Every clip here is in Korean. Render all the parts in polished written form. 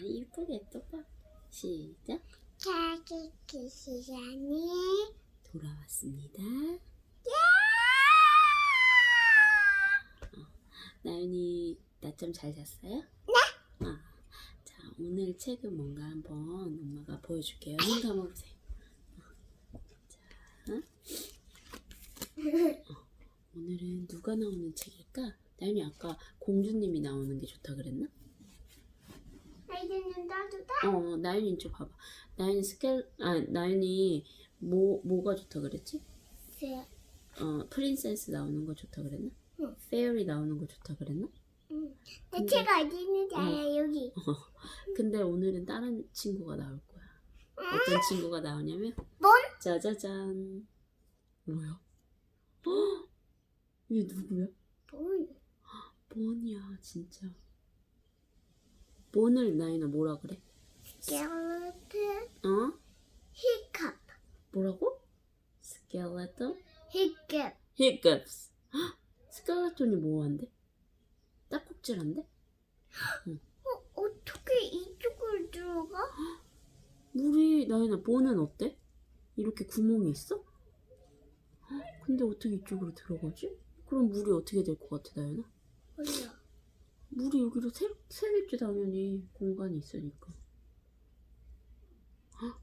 이쁘게 똑바로 시작. 자기 시간이 돌아왔습니다. 나연이 낮잠 잘 잤어요? 네. 자, 오늘 책은 뭔가 한번 엄마가 보여줄게요. 눈 감아보세요. 자, 오늘은 누가 나오는 책일까? 나연이 아까 공주님이 나오는 게 좋다 그랬나? 아이들은 나도 다. 나연이 이쪽 봐봐. 나연이 뭐가 좋다 그랬지? 프린세스 나오는 거 좋다 그랬나? 응. 페어리 나오는 거 좋다 그랬나? 내 책 어디 있는지 알아요? 여기. 근데 오늘은 다른 친구가 나올 거야. 어떤 친구가 나오냐면 뭔? 짜자잔. 뭐야? 헉! 이게 누구야? 뭔? 본이야 진짜. 본을 나연아 뭐라 그래? 스켈레톤 어? 히컵. 뭐라고? 스켈레톤? 히컵. 히컵스. 스켈레톤이 뭐한데? 딱꼭질한데? 어떻게 이쪽으로 들어가? 물이 나연아 본은 어때? 이렇게 구멍이 있어? 근데 어떻게 이쪽으로 들어가지? 그럼 물이 어떻게 될 것 같아 나연아? 몰라. 물이 여기로 새겠지 당연히 공간이 있으니까.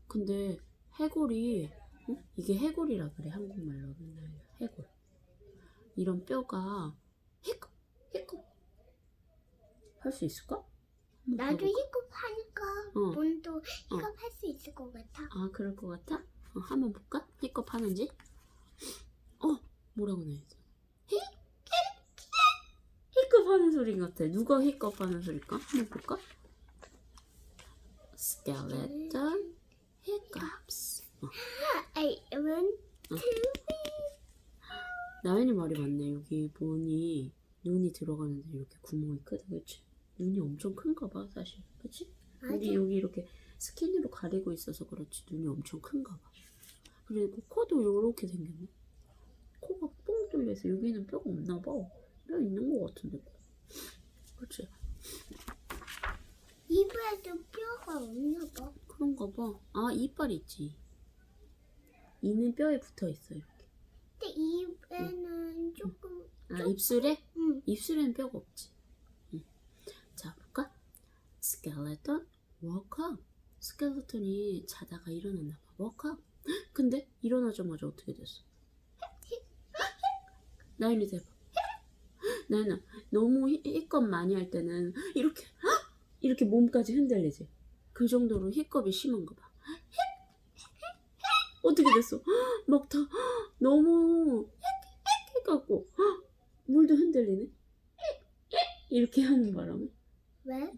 근데 해골이 이게 해골이라 그래 한국말로는. 해골. 이런 뼈가 히컵 할 수 있을까? 나도 히컵 하니까 뭔도 어. 히컵 할 수 있을 것 같아. 아 그럴 것 같아? 한번 볼까? 히컵 하는지? 뭐라고 나야지? 히컵 하는 소리 같아. 누가 히컵 하는 소리일까? 한번 볼까? Skeleton hiccups. 원, 투, 나연이 말이 맞네. 여기 보니 눈이 들어가는데 이렇게 구멍이 크다, 그치? 눈이 엄청 큰가 봐, 사실. 그치? 우리 여기 이렇게 스킨으로 가리고 있어서 그렇지 눈이 엄청 큰가 봐. 그리고 코도 요렇게 생겼네. 코가 뻥 뚫려서 여기는 뼈가 없나 봐. 뼈 있는 거 같은데. 그치? 입에도 뼈가 없나 봐. 그런가 봐. 아, 이빨이 있지. 이는 뼈에 붙어 있어, 이렇게. 근데 입에는 조금. 입술에? 응. 입술에는 뼈가 없지. 자, 볼까? Skeleton woke up. 스켈레톤이 자다가 일어났나 봐. woke up. 근데 일어나자마자 어떻게 됐어? 나연이 대봐. 나연아, 너무 히컵 많이 할 때는 이렇게 몸까지 흔들리지. 그 정도로 히컵이 심한가 봐. 어떻게 됐어? 막 다 너무 해갖고 물도 흔들리네. 이렇게 하는 바람에 왜?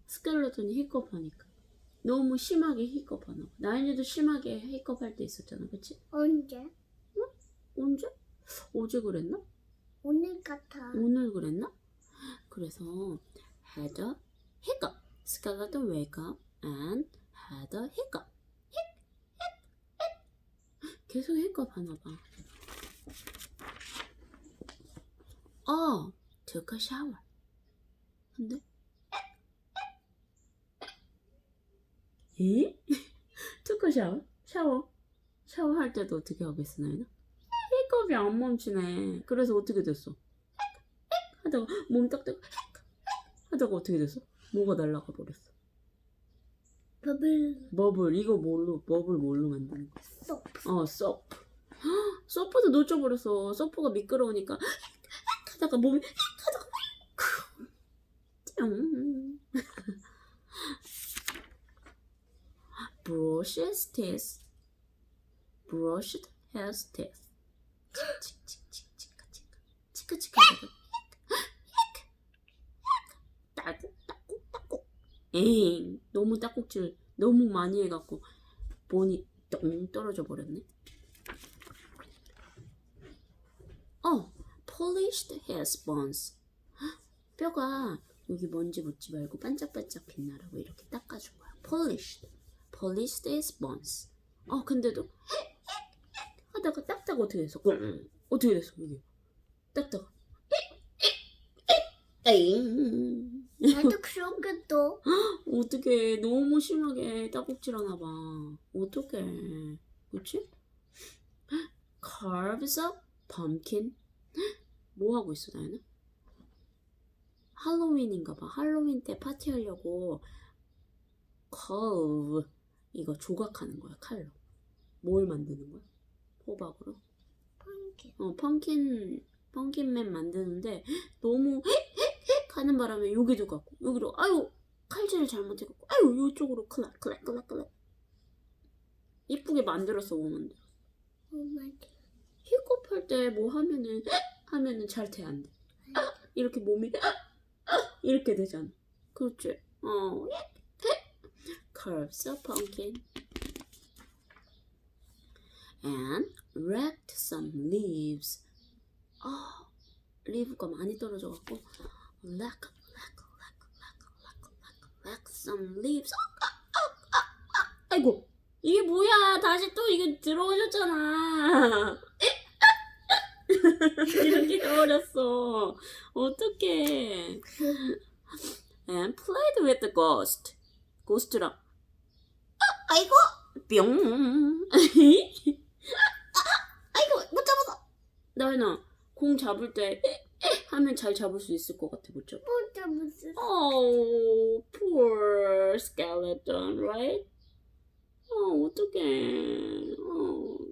스켈레톤이 히컵 하니까 너무 심하게 히컵 하나 봐. 나연이도 심하게 히컵 할 때 있었잖아, 그치? 언제? 언제? 어제 그랬나? 오늘 같아. 오늘 그랬나? 그래서 had a hiccup. Skeleton wake up and had a hiccup. 계속 히컵 하나 봐. took a shower. 근데 took a shower? 샤워할 때도 어떻게 하고 있어 나연아? 히컵이 안 멈추네. 그래서 어떻게 됐어? 하다가 몸 딱딱 하다가 어떻게 됐어? 뭐가 날아가 버렸어. 버블. 이거 버블 뭘로 만드는 거야? 소프. 소프. 소프도 놓쳐버렸어. 소프가 미끄러우니까 하다가 몸이 하다가 brushed his teeth. 치크치크 하다가 따꾹 너무 딱꼭질 너무 많이 해갖고 본이 똥 떨어져 버렸네. polished his bones. 뼈가 여기 먼지 묻지 말고 반짝반짝 빛나라고 이렇게 닦아준 거야. polished his bones. 근데도 하다가 딱딱 어떻게 됐어? 어떻게 됐어? 여기 딱딱 나도 그러겠다. 어떡해. 너무 심하게 따곡질하나 봐. 어떡해. 그치? Carves a pumpkin. 뭐 하고 있어, 나연아? 할로윈인가 봐. 할로윈 때 파티하려고 carve 이거 조각하는 거야, 칼로. 뭘 만드는 거야? 호박으로? 펑킨맨 만드는데 너무 가는 바람에 여기도 갖고 여기도 아유 칼질을 잘못해갖고 아유 이쪽으로 클락 이쁘게 만들었어 뭐 만들어. 힙합할 때 뭐 하면은 잘 돼 안 돼. 이렇게 몸이 이렇게 되잖아. 그렇지? Curves a pumpkin and raked some leaves. 리브가 많이 떨어져갖고 rack some leaves. 아이고 이게 뭐야? 다시 또 이거 들어오셨잖아. 이렇게 떨어졌어. 어떡해. And played with the ghost. 고스트랑 아이고 뿅. 아이고 못 잡았어. 나연아 공 잡을 때 하면 잘 잡을 수 있을 것 같아. 못 잡아? 못 잡았어. Oh, poor skeleton, right? 어떡해.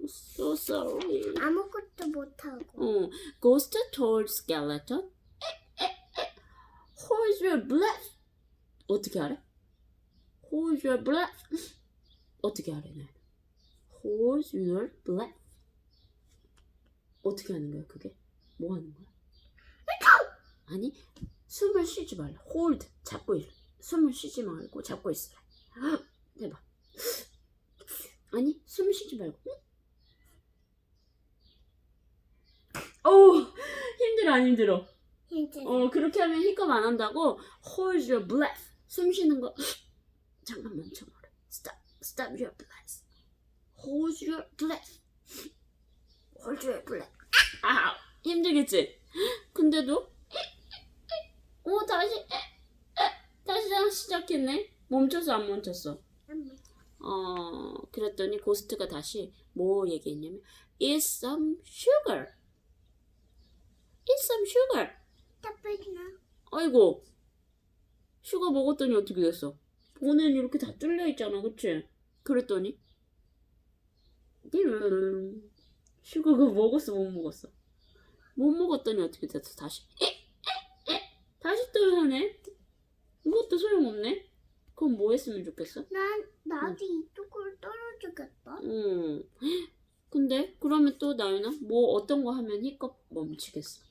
So sorry. 아무것도 못하고. Ghost told skeleton, hold your breath. 어떻게 알아? Hold your breath. 어떻게 알아, 나? Hold your breath. 어떻게 하는 거야, 그게? 뭐 하는 거야? 아니, 숨을 쉬지 말라. Hold, 잡고 있어. 숨을 쉬지 말고 잡고 있으라. 해봐. 아니, 숨 쉬지 말고. 힘들어, 안 힘들어? 힘들어. 그렇게 하면 힙업 안 한다고. Hold your breath. 숨 쉬는 거. 잠깐 멈춰봐라. Stop your breath. Hold your breath. Hold your breath. 힘들겠지? 근데도 다시 시작했네. 멈춰서 안 멈췄어. 그랬더니 고스트가 다시 뭐 얘기했냐면 Eat some sugar. Eat some sugar. 답변이나. 아이고 슈가 먹었더니 어떻게 됐어? 보는 이렇게 다 뚫려 있잖아, 그치? 그랬더니 슈가가 먹었어, 못 먹었어? 못 먹었더니 어떻게 됐어? 다시 또 하네. 이것도 소용없네. 그럼 뭐 했으면 좋겠어? 나도 이쪽으로 떨어지겠다. 근데 그러면 또 나연아 뭐 어떤 거 하면 힙업 멈추겠어?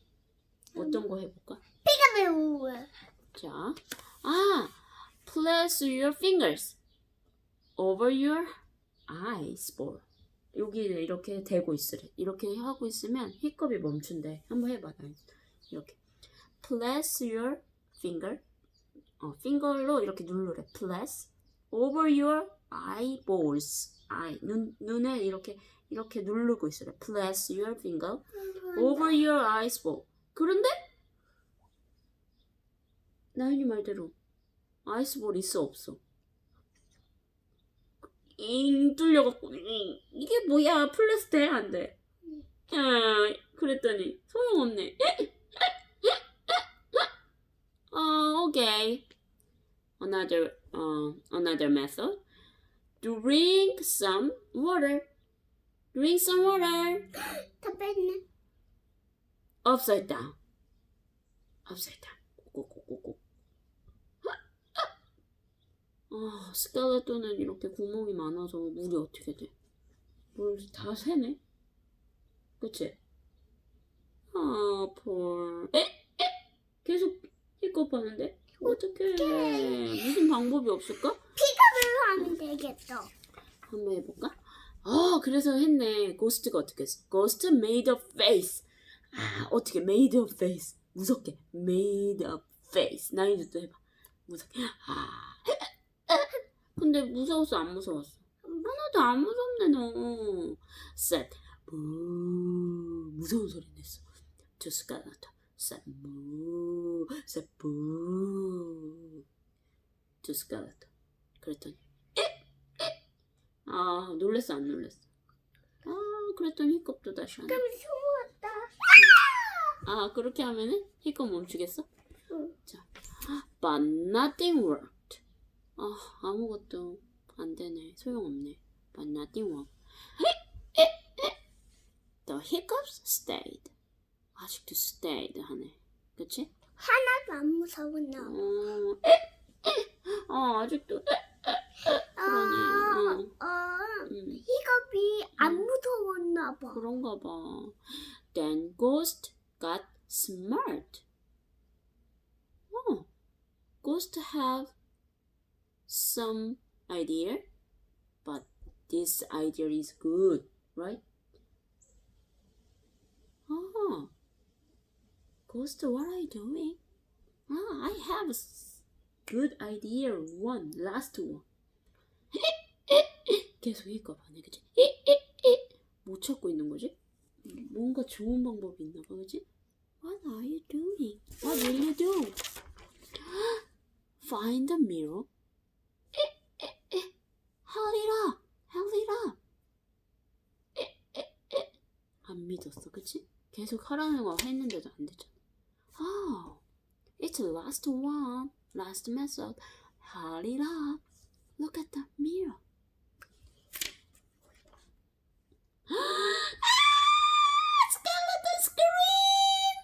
어떤 거 해볼까? 매우. 자, place your fingers over your eyes ball. 여기를 이렇게 대고 있으래. 이렇게 하고 있으면 힙업이 멈춘대. 한번 해봐. 이렇게 place your finger, finger로 이렇게 누르래. place over your eyeballs. 눈에 이렇게 누르고 있으래. place your finger over your eyes ball. 그런데 나연이 말대로 아이스볼 있어 없어? 뚫려갖고 이게 뭐야? 플래스 돼? 안 돼? 그랬더니 소용없네. Okay. Another method. Drink some water. Drink some water. 답변이나. Upside down. Upside down. 꼭꼭꼭꼭. 스켈레톤은 이렇게 구멍이 많아서 물이 어떻게 돼? 물 다 새네? 그치? 폴. 계속 픽업하는데? 어떡해. 무슨 방법이 없을까? 픽업을 하면 되겠어. 한번 해볼까? 그래서 했네. 고스트가 어떻게 했어? 고스트 made a face. 어떻게 made a face. 무섭게 made a face. 나이도 또 해봐. 무섭게. 근데 무서웠어 안 무서웠어? 하나도 안 무섭네 너. said boo. 무서운 소리 냈어. to skeleton. said boo. said boo. to skeleton. 그랬더니 아 놀랬어 안 놀랬어? 아 그랬더니 히컵도 다시 하네. 그럼 숨었다. 아 그렇게 하면은 히컵 멈추겠어? 응. 자, but nothing worked. 아 아무것도 안 되네. 소용없네. But nothing worked. The hiccups stayed. 아직도 stayed 하네. 그치? 하나도 안 무서웠나 봐. 아직도 그러네. 히겁이 안 무서웠나 봐. 그런가 봐. Then Ghost got smart. Ghost have some idea, but this idea is good, right? Ghost, what are you doing? I have a good idea. One, last one. 계속 읽어봐네, 그치? 못 찾고 있는 거지? 뭔가 좋은 방법이 있나 봐, 그치? What are you doing? What will you do? Find the mirror. Hold it up. Hold it up. 안 믿었어, 그치? 계속 하라는 거 했는데도 안 되잖아. It's the last one. Last method. Hold it up. Look at the mirror. Skeleton scream!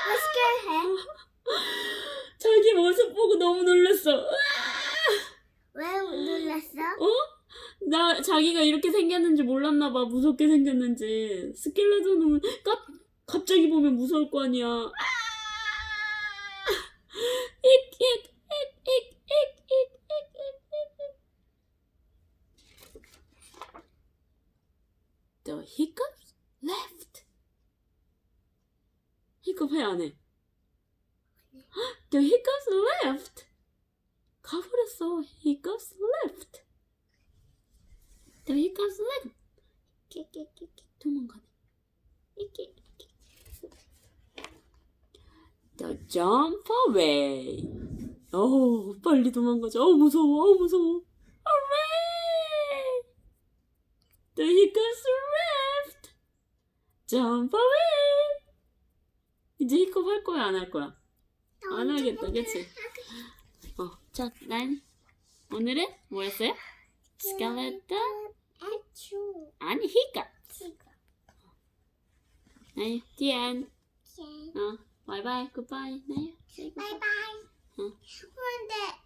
왜 스케일해? 자기 모습 보고 너무 놀랐어. 왜 놀랐어? 나 자기가 이렇게 생겼는지 몰랐나 봐. 무섭게 생겼는지. 스켈레톤은 갑자기 보면 무서울 거 아니야. The hiccups left. 히컵 해 안 해? The hiccups left. 가버렸어. Hiccups left. The hiccups left. 도망가네. The jump away. 빨리 도망가자. 무서워. 무서워. Hooray! The hiccups left. Jump away. 이제 히컵 할 거야, 안 할 거야? 안 하겠다, 그치? 자, 난 오늘은 뭐였어요? Skeleton? 애추. 아니, hiccup. 네, the end. 바이바이, 굿바이. 네, 바이바이. 응. 근데